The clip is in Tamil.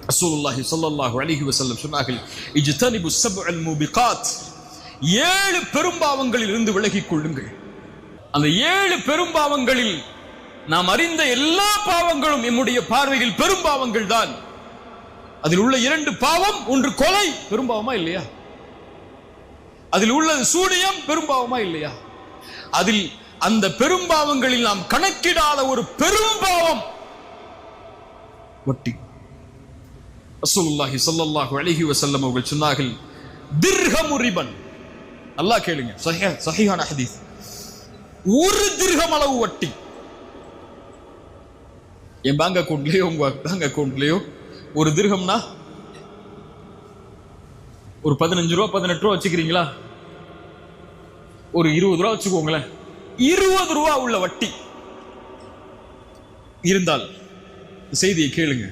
ரசூலுல்லாஹி ஸல்லல்லாஹு அலைஹி வஸல்லம் சொன்னார்கள், இஜ்தனிபு ஸப்அல் மூபிகாத், 7 பெரும்பாவங்களில் இருந்து விலகிக் கொள்ளுங்கள். அந்த 7 பெரும்பாவங்களில் நாம் அறிந்த எல்லா பாவங்களும் நம்முடைய பார்வையில் பெரும்பாவங்கள் தான். அதில் உள்ள 2 பாவம், ஒன்று கொலை, பெரும்பாவமா இல்லையா? அதில் உள்ள சூனியம் பெரும்பாவமா இல்லையா? அதில் அந்த பெரும்பாவங்களில் நாம் கணக்கிடாத ஒரு பெரும்பாவம் வட்டி. ரசூலுல்லாஹி ஸல்லல்லாஹு அலைஹி வஸல்லம் அவர்கள் சொன்னார்கள், திர்ஹமு ரிபன். அல்லாஹ் கேளுங்க, சஹீஹான ஹதீஸ். 1 திர்ஹம் அளவு வட்டி. என் பேங்க் அக்கவுண்ட்லயோ உங்க பேங்க் அக்கவுண்ட்லயோ 1 திர்ஹம்னா ஒரு 15 ரூபா 18 ரூபா வச்சுக்கிறீங்களா? ஒரு 20 ரூபா வச்சுக்கோங்களேன். 20 ரூபா உள்ள வட்டி இருந்தால் செய்தியை கேளுங்க.